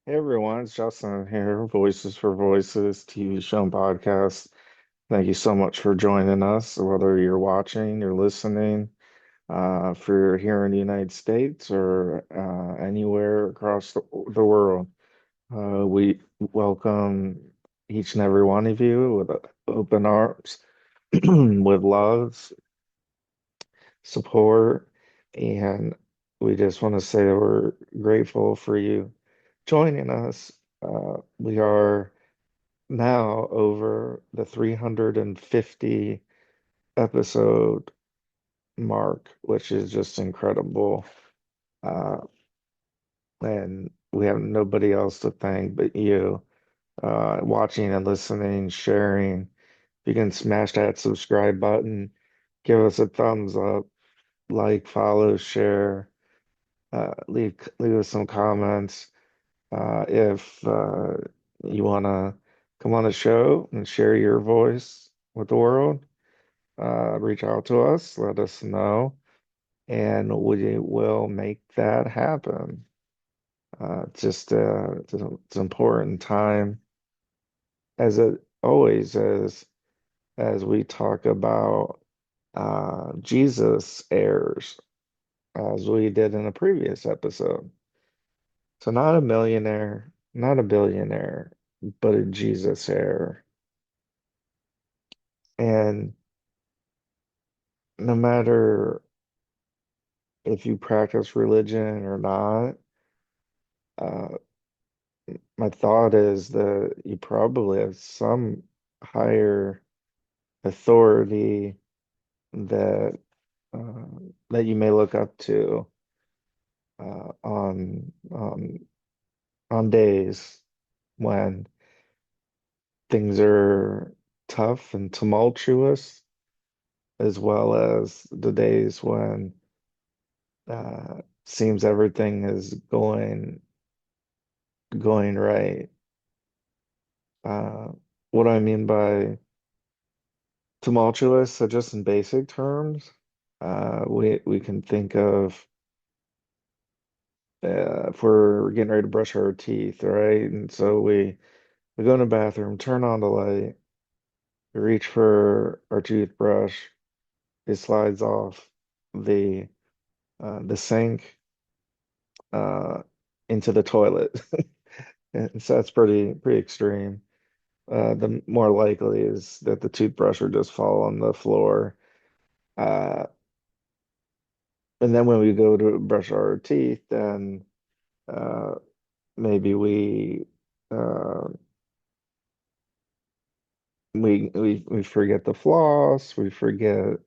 Hey everyone, it's Justin here, Voices for Voices TV show and podcast. Thank you so much for joining us, whether you're watching, you're listening, if you're here in the United States or anywhere across the world. We welcome each and every one of you with open arms, with love, support, and we just want to say that we're grateful for you joining us. We are now over the 350 episode mark, which is just incredible. Uh, and we have nobody else to thank but you, watching and listening, sharing. If you can smash that subscribe button, give us a thumbs up, like, follow, share, leave us some comments. If you want to come on the show and share your voice with the world, reach out to us, let us know, and we will make that happen. It's an important time, as it always is, as we talk about Jesus heirs, as we did in a previous episode. So not a millionaire, not a billionaire, but a Jesus heir. And no matter if you practice religion or not, uh, my thought is that you probably have some higher authority that uh, that you may look up to on days when things are tough and tumultuous, as well as the days when seems everything is going right. Uh, what I mean by tumultuous, so just in basic terms, we can think of if we're getting ready to brush our teeth, right? And so we go in the bathroom, turn on the light, we reach for our toothbrush, it slides off the the sink uh, into the toilet. And so that's pretty extreme. The more likely is that the toothbrush will just fall on the floor. Uh, and then when we go to brush our teeth, then uh, maybe uh, we forget the floss, we forget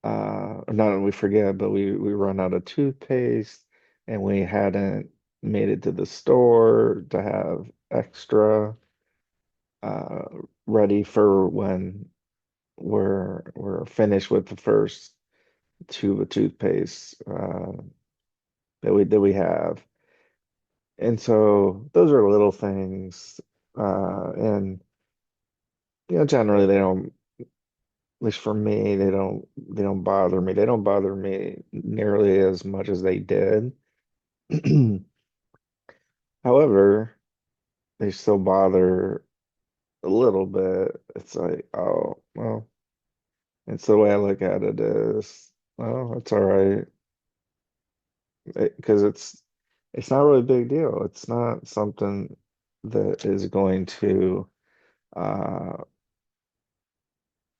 not we forget, but we run out of toothpaste, and we hadn't made it to the store to have extra uh, ready for when we're finished with the first tube of toothpaste that we have. And so those are little things, and generally they don't, at least for me, they don't bother me. They don't bother me nearly as much as they did. However, they still bother a little bit. It's like, oh, well, it's the way I look at it is, well, it's all right. Because it's not really a big deal. It's not something that is going to uh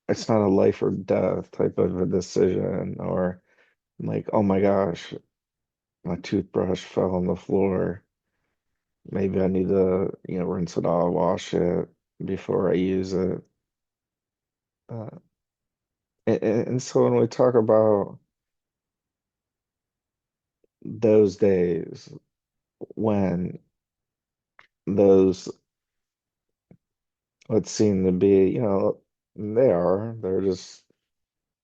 it's not a life or death type of a decision, or like, oh my gosh, my toothbrush fell on the floor. Maybe I need to, rinse it off, wash it before I use it. Uh, and so when we talk about those days when those what seem to be, they're just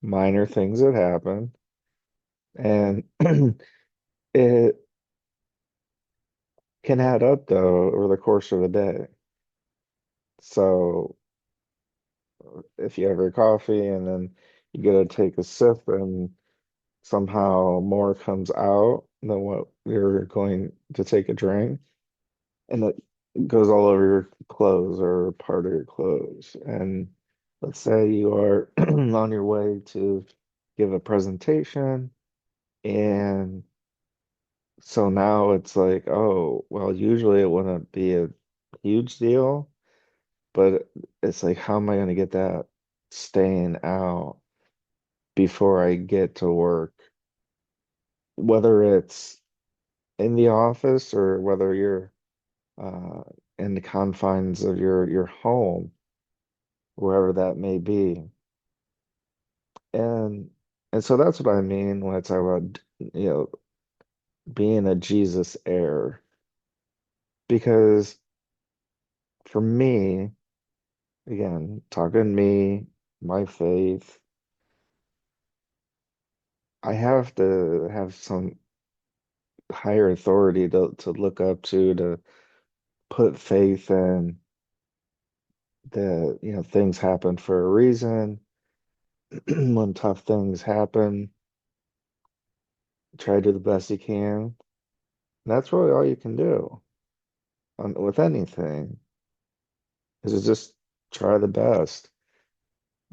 minor things that happen. And it can add up though over the course of a day. So if you have your coffee and then you get to take a sip and somehow more comes out than what you're going to take a drink, and it goes all over your clothes or part of your clothes. And let's say you are on your way to give a presentation, and so now it's like, oh, well, usually it wouldn't be a huge deal, but it's like, how am I going to get that stain out before I get to work? Whether it's in the office or whether you're uh, in the confines of your home, wherever that may be. And and so that's what I mean when I talk about, being a Jesus heir. Because for me, again, talking me, my faith, I have to have some higher authority to look up to put faith in that, things happen for a reason. When tough things happen, try to do the best you can. That's really all you can do with anything, is to just try the best.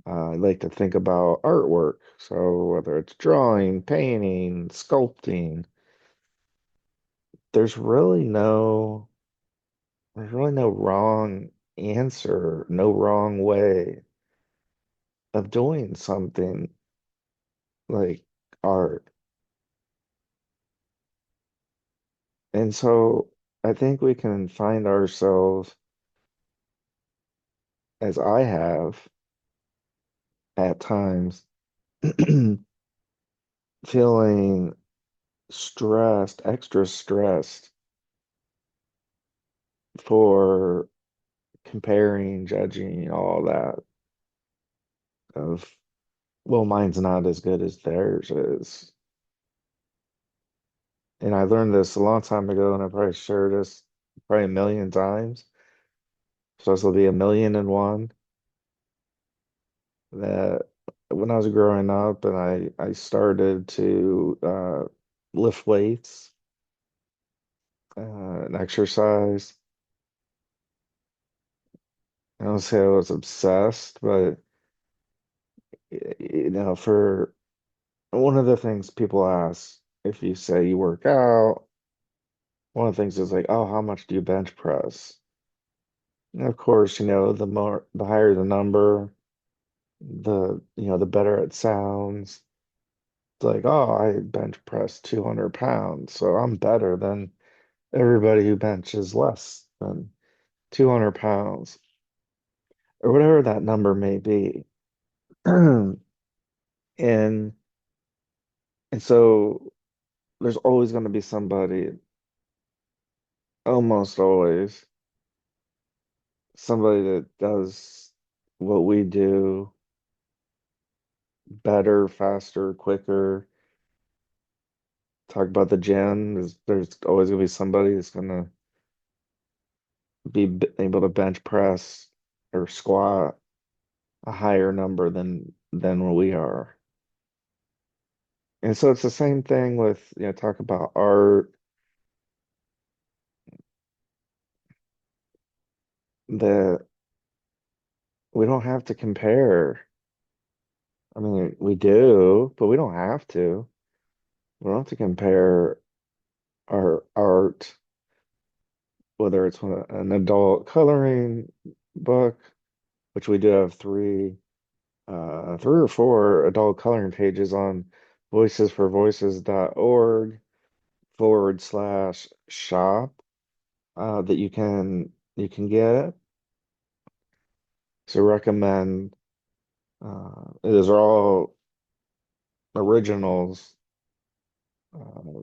I like to think about artwork. So whether it's drawing, painting, sculpting, there's really no there's really no wrong answer, no wrong way of doing something like art. And so I think we can find ourselves, as I have at times, feeling stressed, extra stressed for comparing, judging, all that of, well, mine's not as good as theirs is. And I learned this a long time ago, and I probably shared this probably a million times. So this will be a million and one, that when I was growing up and I started to lift weights and exercise. I don't say I was obsessed, but for one of the things people ask, if you say you work out, one of the things is like, oh, how much do you bench press? And of course, the higher the number, the better it sounds. It's like, oh, I bench press 200 pounds, so I'm better than everybody who benches less than 200 pounds, or whatever that number may be. And and so there's always going to be somebody, almost always, somebody that does what we do better, faster, quicker. Talk about the gym. There's always going to be somebody that's going to be able to bench press or squat a higher number than what we are. And so it's the same thing with, talk about art, that we don't have to compare. I mean, we do, but we don't have to. We don't have to compare our art, whether it's an adult coloring book, which we do have three or four adult coloring pages on voicesforvoices.org /shop, that you can get. So recommend, those are all originals, uh,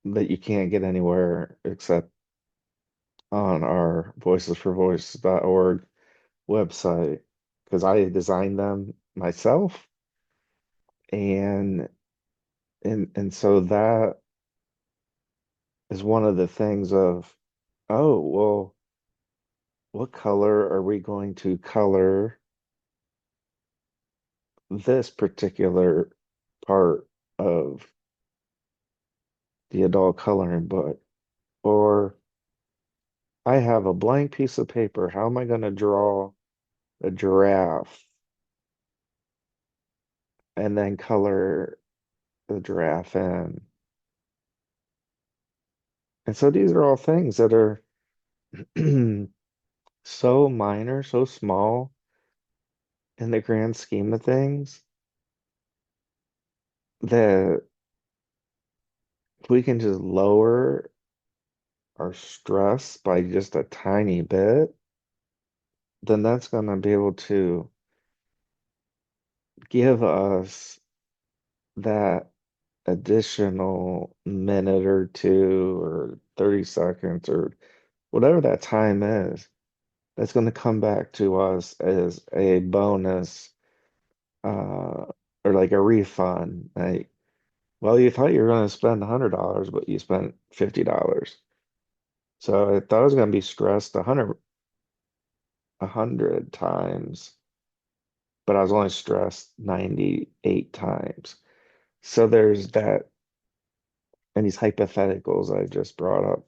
that you can't get anywhere except on our voicesforvoices.org website, because I designed them myself. And and and so that is one of the things of, oh, well, what color are we going to color this particular part of the adult coloring book? Or I have a blank piece of paper. How am I going to draw a giraffe and then color the giraffe in? And so these are all things that are so minor, so small in the grand scheme of things that if we can just lower our stress by just a tiny bit, then that's going to be able to give us that additional minute or two or 30 seconds or whatever that time is. That's going to come back to us as a bonus uh, or like a refund. Like, well, you thought you were going to spend $100, but you spent $50. So I thought I was going to be stressed a hundred times, but I was only stressed 98 times. So there's that, and these hypotheticals I just brought up,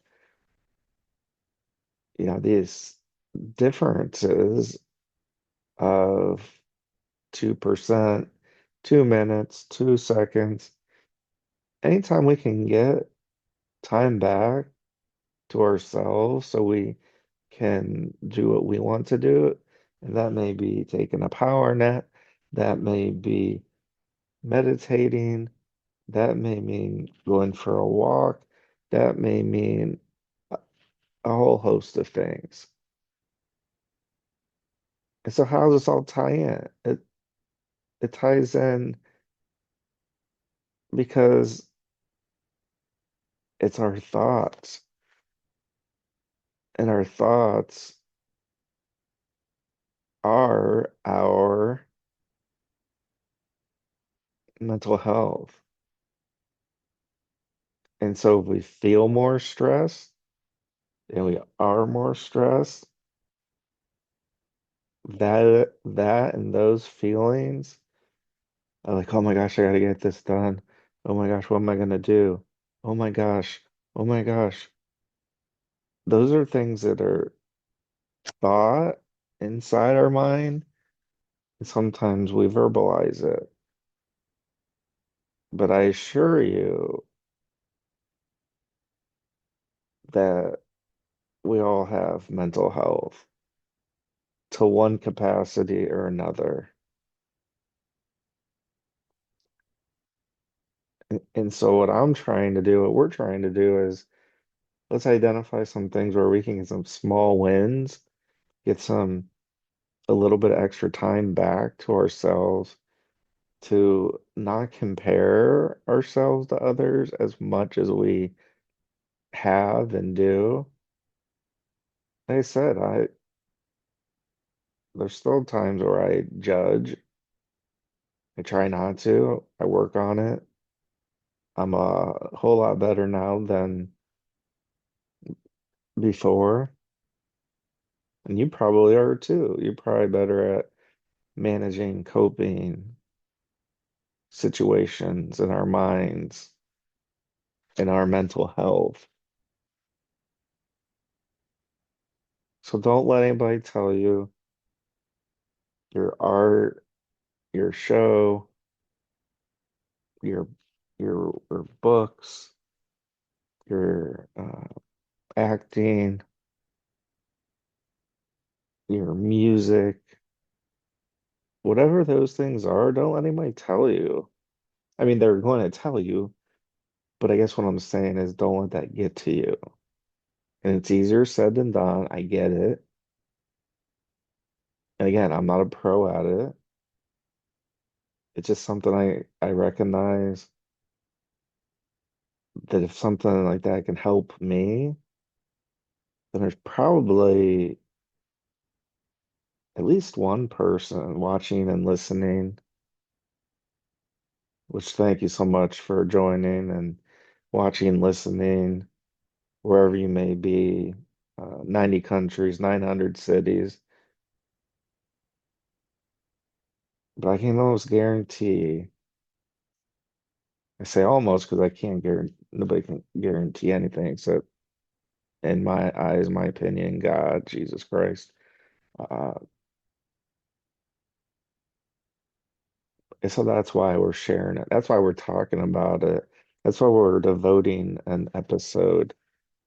these differences of 2%, 2 minutes, 2 seconds. Anytime we can get time back to ourselves so we can do what we want to do, and that may be taking a power nap, that may be meditating, that may mean going for a walk, that may mean a whole host of things. And so how does this all tie in? It ties in because it's our thoughts, and our thoughts are our mental health. And so if we feel more stressed and we are more stressed, that and those feelings are like, oh my gosh, I gotta get this done. Oh my gosh, what am I gonna do? Oh my gosh, oh my gosh. Those are things that are thought inside our mind, and sometimes we verbalize it. But I assure you that we all have mental health to one capacity or another. And so what I'm trying to do, what we're trying to do is let's identify some things where we can get some small wins, get a little bit of extra time back to ourselves to not compare ourselves to others as much as we have and do. Like I said, there's still times where I judge. I try not to. I work on it. I'm a whole lot better now than before. And you probably are too. You're probably better at managing, coping situations in our minds, in our mental health. So don't let anybody tell you your art, your show, your your books, your acting, your music, whatever those things are, don't let anybody tell you. I mean, they're going to tell you, but I guess what I'm saying is don't let that get to you. And it's easier said than done. I get it. And again, I'm not a pro at it. It's just something I recognize that if something like that can help me, then there's probably at least one person watching and listening, which thank you so much for joining and watching, listening, wherever you may be, 90 countries, 900 cities. But I can almost guarantee, I say almost because I can't guarantee, nobody can guarantee anything except in my eyes, my opinion, God, Jesus Christ. Uh, and so that's why we're sharing it. That's why we're talking about it. That's why we're devoting an episode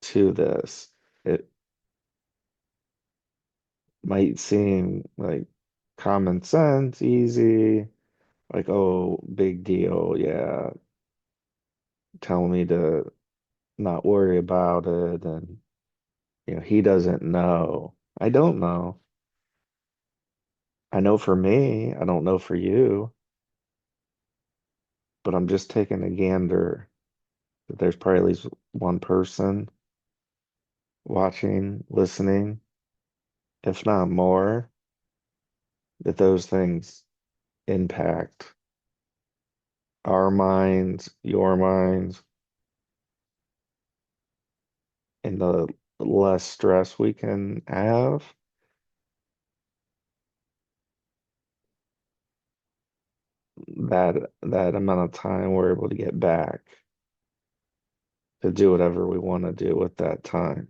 to this. It might seem like common sense, easy, like, oh, big deal. Yeah, tell me to not worry about it. And, he doesn't know. I don't know. I know for me, I don't know for you, but I'm just taking a gander that there's probably at least one person watching, listening, if not more, that those things impact our minds, your minds, and the less stress we can have, that amount of time we're able to get back to do whatever we want to do with that time.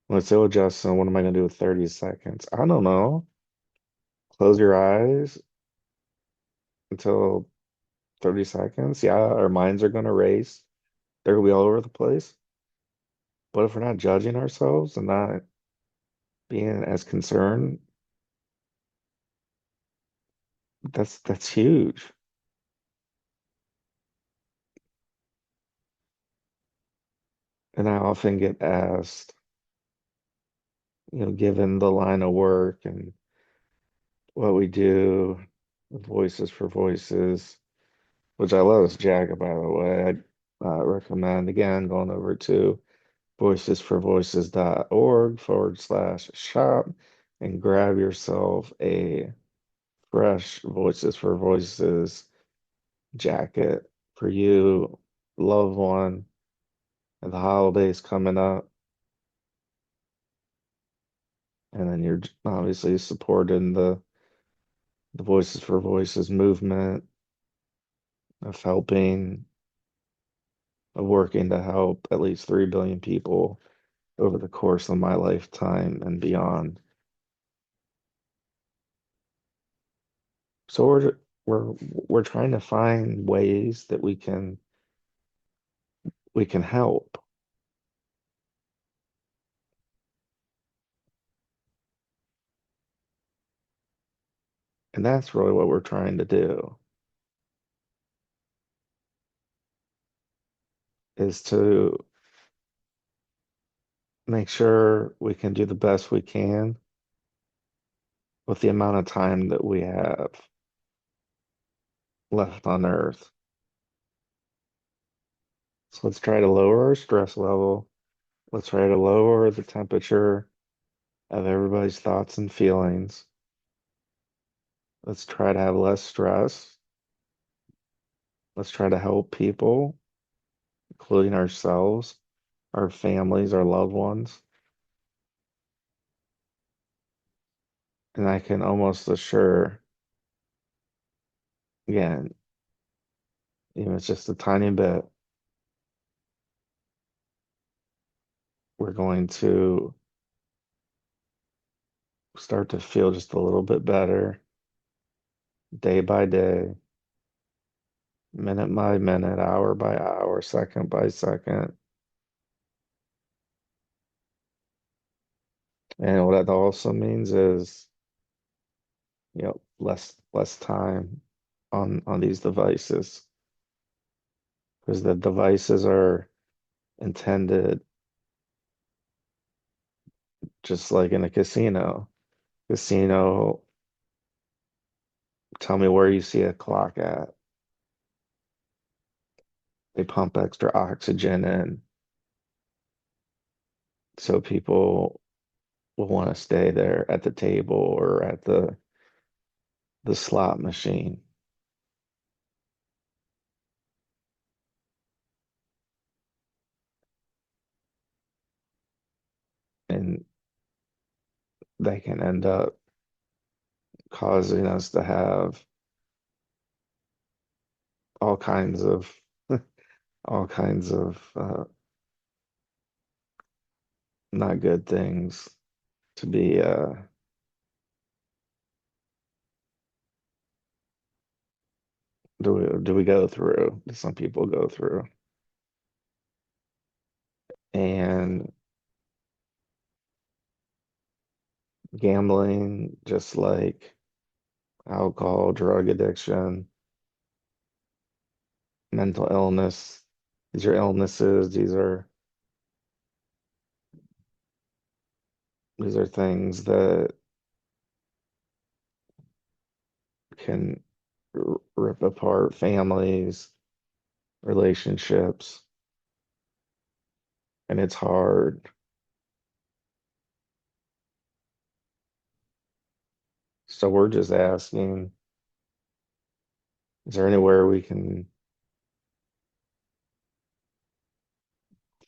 Let's say, oh, Justin, what am I going to do with 30 seconds? I don't know. Close your eyes until 30 seconds. Yeah, our minds are going to race. They're going to be all over the place. But if we're not judging ourselves and not being as concerned, that's huge. And I often get asked, given the line of work and what we do with Voices for Voices, which I love this jacket, by the way. I recommend again going over to voicesforvoices.org/shop and grab yourself a fresh Voices for Voices jacket for you, loved one, and the holidays coming up. And then you're obviously supporting the Voices for Voices movement of helping, of working to help at least 3 billion people over the course of my lifetime and beyond. So we're trying to find ways that we can help. And that's really what we're trying to do, is to make sure we can do the best we can with the amount of time that we have left on Earth. So let's try to lower our stress level. Let's try to lower the temperature of everybody's thoughts and feelings. Let's try to have less stress. Let's try to help people, including ourselves, our families, our loved ones. And I can almost assure, again, even if it's just a tiny bit, we're going to start to feel just a little bit better day by day, minute by minute, hour by hour, second by second. And what that also means is, less time on these devices, because the devices are intended just like in a casino. Casino, tell me where you see a clock at. They pump extra oxygen in so people will want to stay there at the table or at the slot machine. And they can end up causing us to have all kinds of all kinds of not good things to be do we go through, do some people go through. And gambling, just like alcohol, drug addiction, mental illness, these are illnesses, these are things that can rip apart families, relationships, and it's hard. So we're just asking, is there anywhere we can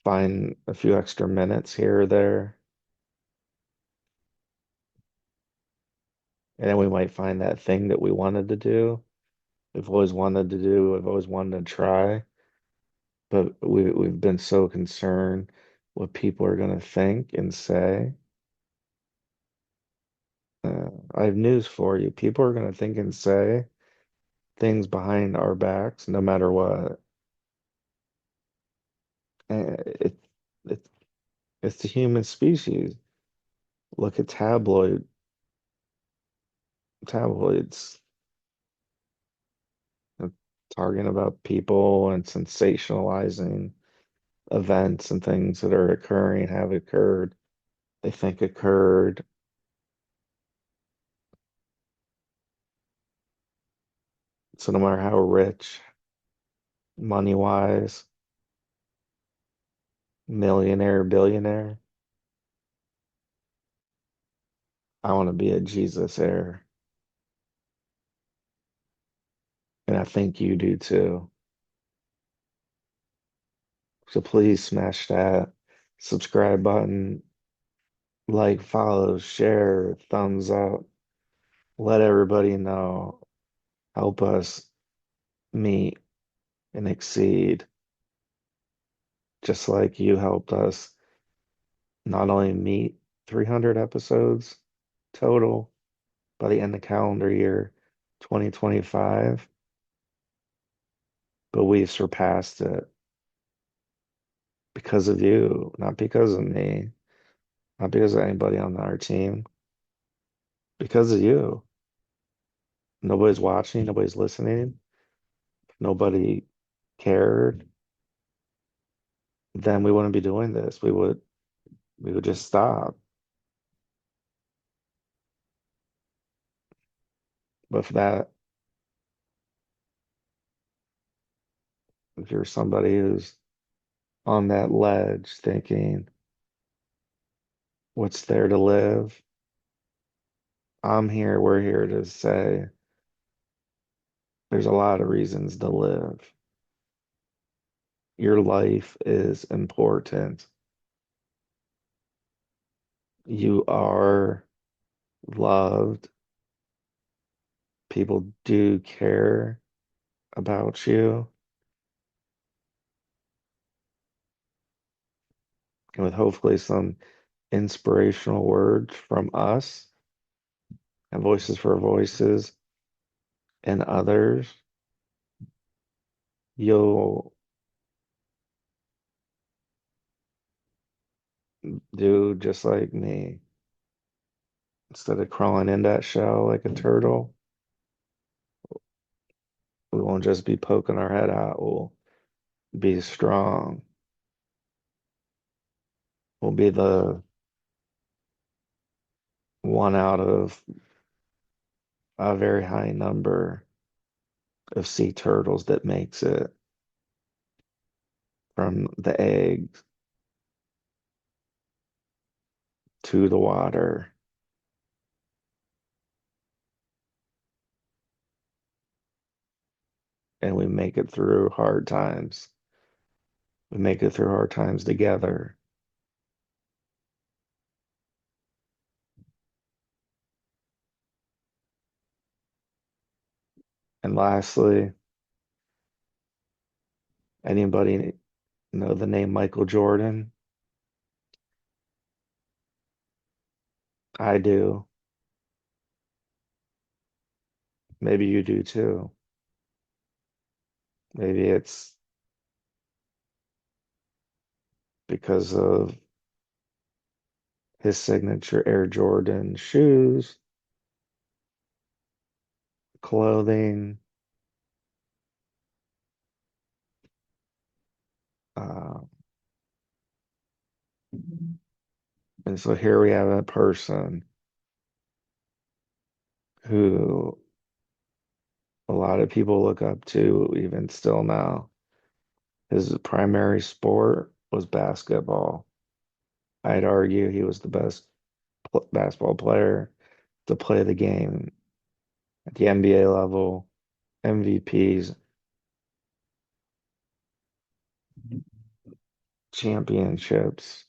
find a few extra minutes here or there? And then we might find that thing that we wanted to do. We've always wanted to try, but we've been so concerned what people are going to think and say. I have news for you. People are going to think and say things behind our backs, no matter what. It, it, it's the human species. Look at tabloids talking about people and sensationalizing events and things that are occurring, have occurred, they think occurred. So no matter how rich, money wise, millionaire, billionaire, I want to be a Jesusaire. And I think you do too. So please smash that subscribe button, like, follow, share, thumbs up, let everybody know. Help us meet and exceed, just like you helped us not only meet 300 episodes total by the end of calendar year 2025, but we've surpassed it because of you, not because of me, not because of anybody on our team, because of you. Nobody's watching, nobody's listening, nobody cared, then we wouldn't be doing this. We would just stop. But for that, if you're somebody who's on that ledge thinking, what's there to live? We're here to say there's a lot of reasons to live. Your life is important. You are loved. People do care about you. And with hopefully some inspirational words from us and Voices for Voices and others, you'll do just like me. Instead of crawling in that shell like a turtle, we won't just be poking our head out. We'll be strong. We'll be the one out of a very high number of sea turtles that makes it from the eggs to the water. And we make it through hard times. We make it through hard times together. And lastly, anybody know the name Michael Jordan? I do. Maybe you do too. Maybe it's because of his signature Air Jordan shoes, clothing. Uh, and so here we have a person who a lot of people look up to even still now. His primary sport was basketball. I'd argue he was the best basketball player to play the game at the NBA level, MVPs, championships,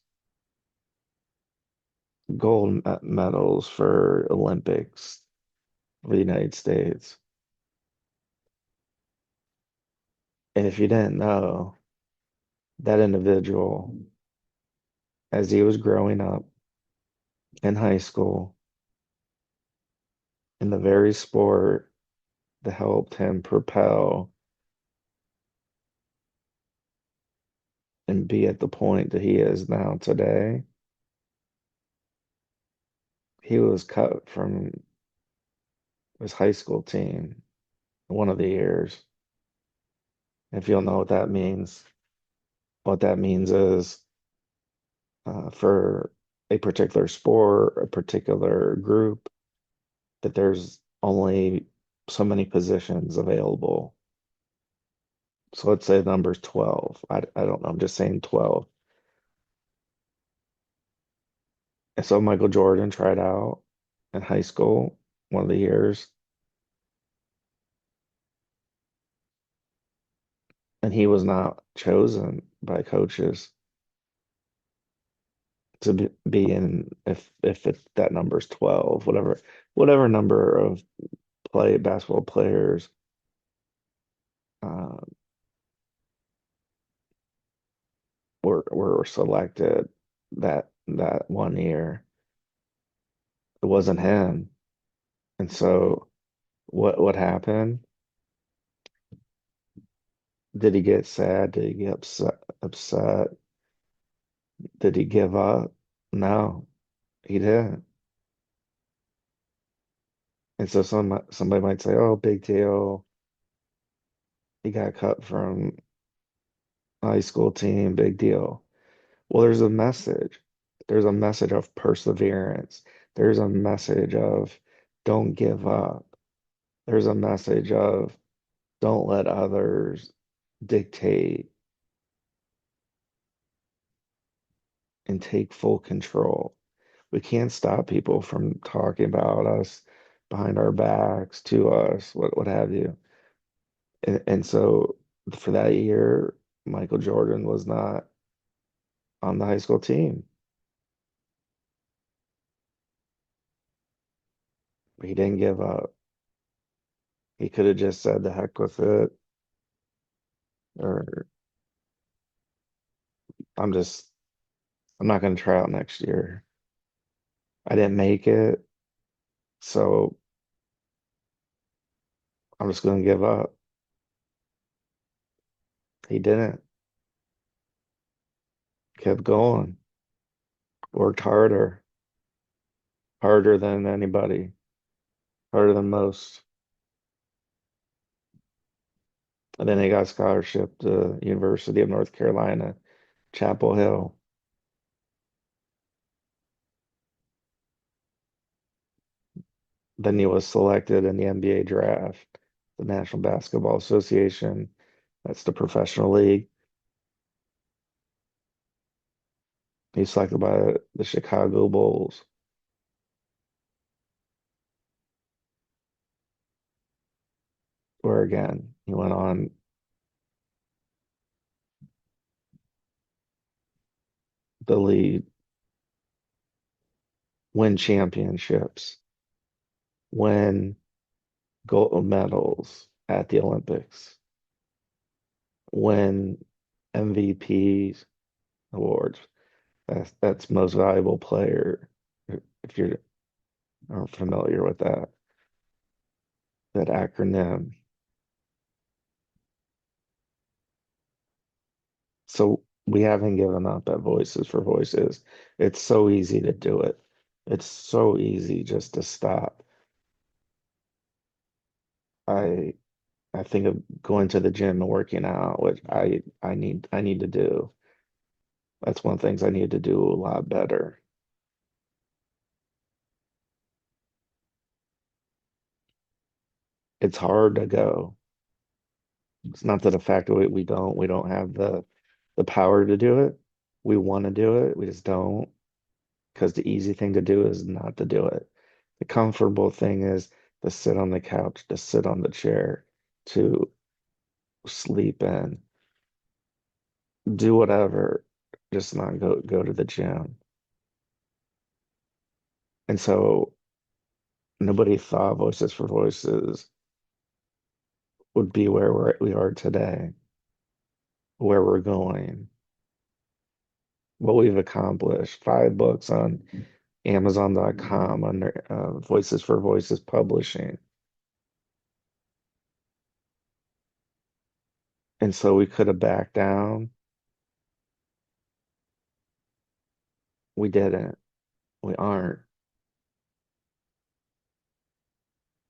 gold medals for Olympics for the United States. And if you didn't know, that individual, as he was growing up in high school, in the very sport that helped him propel and be at the point that he is now today, he was cut from his high school team one of the years. If you'll know what that means is for a particular sport, a particular group, that there's only so many positions available. So let's say the number's 12. I don't know, I'm just saying 12. And so Michael Jordan tried out in high school one of the years, and he was not chosen by coaches to be in if that number's 12, whatever number of play basketball players uh, were selected that one year. It wasn't him. And so what happened? Did he get sad? Did he get upset? Did he give up? No, he didn't. And so somebody might say, "Oh, big deal. He got cut from high school team, big deal." Well, there's a message. There's a message of perseverance. There's a message of don't give up. There's a message of don't let others dictate and take full control. We can't stop people from talking about us behind our backs to us, what have you. And so for that year, Michael Jordan was not on the high school team. He didn't give up. He could have just said the heck with it, or I'm just I'm not going to try out next year. I didn't make it, so I'm just going to give up. He didn't. Kept going. Worked harder than anybody, harder than most. And then he got a scholarship to University of North Carolina, Chapel Hill. Then he was selected in the NBA draft, the National Basketball Association. That's the professional league. He's selected by the Chicago Bulls, where again, he went on the lead, win championships, win gold medals at the Olympics, win MVPs awards. That's most valuable player. If you're are familiar with that acronym. So we haven't given up at Voices for Voices. It's so easy to do it. It's so easy just to stop. I I think of going to the gym and working out, which I need to do. That's one of the things I need to do a lot better. It's hard to go. It's not that the fact that we don't have the power to do it. We want to do it. We just don't, because the easy thing to do is not to do it. The comfortable thing is to sit on the couch, to sit on the chair, to sleep in, do whatever, just not go to the gym. And so nobody thought Voices for Voices would be where we are today, where we're going, what we've accomplished. 5 books on Amazon.com under Voices for Voices Publishing. And so we could have backed down. We didn't. We aren't.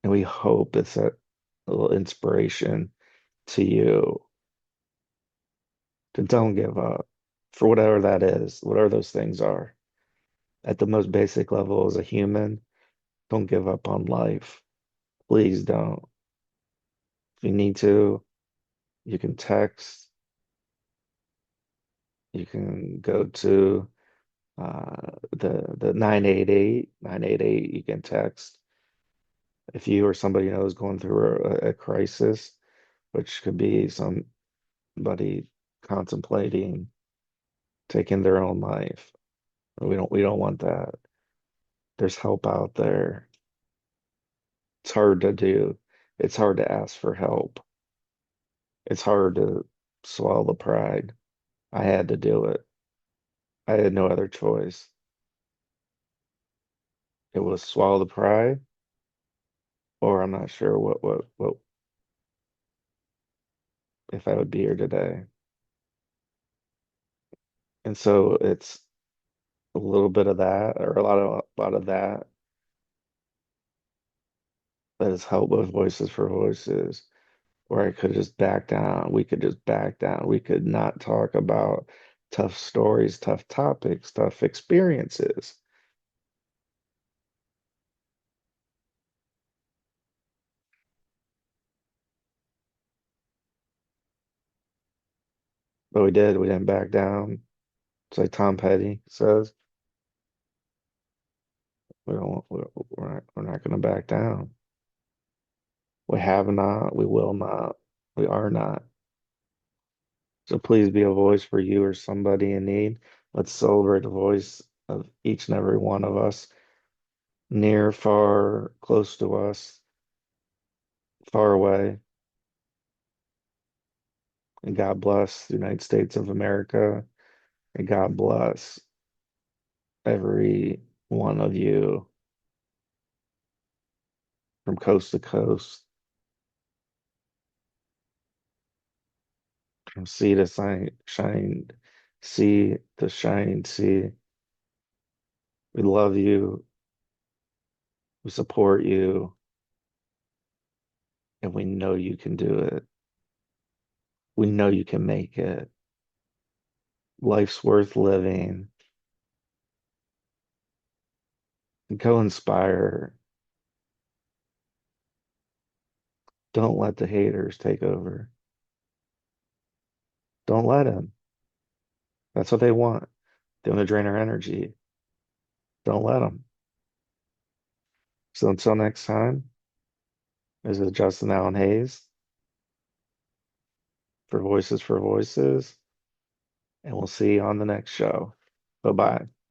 And we hope it's a little inspiration to you to don't give up for whatever that is, whatever those things are. At the most basic level as a human, don't give up on life. Please don't. If you need to, you can text, you can go to the 988 you can text if you or somebody knows going through a crisis, which could be somebody contemplating taking their own life. We don't want that. There's help out there. It's hard to do. It's hard to ask for help. It's hard to swallow the pride. I had to do it. I had no other choice. It was swallow the pride, or I'm not sure what if I would be here today. And so it's a little bit of that, or a lot of that has helped with Voices for Voices, where I could just back down. We could just back down. We could not talk about tough stories, tough topics, tough experiences. But we did. We didn't back down. It's like Tom Petty says, we don't. We're not going to back down. We have not. We will not. We are not. So please be a voice for you or somebody in need. Let's celebrate the voice of each and every one of us, near, far, close to us, far away. And God bless the United States of America. And God bless every one of you from coast to coast, from sea to shine, sea to shining sea. We love you. We support you. And we know you can do it. We know you can make it. Life's worth living. Go inspire. Don't let the haters take over. Don't let them. That's what they want. They want to drain our energy. Don't let them. So until next time, this is Justin Allen Hayes for Voices, and we'll see you on the next show. Bye bye.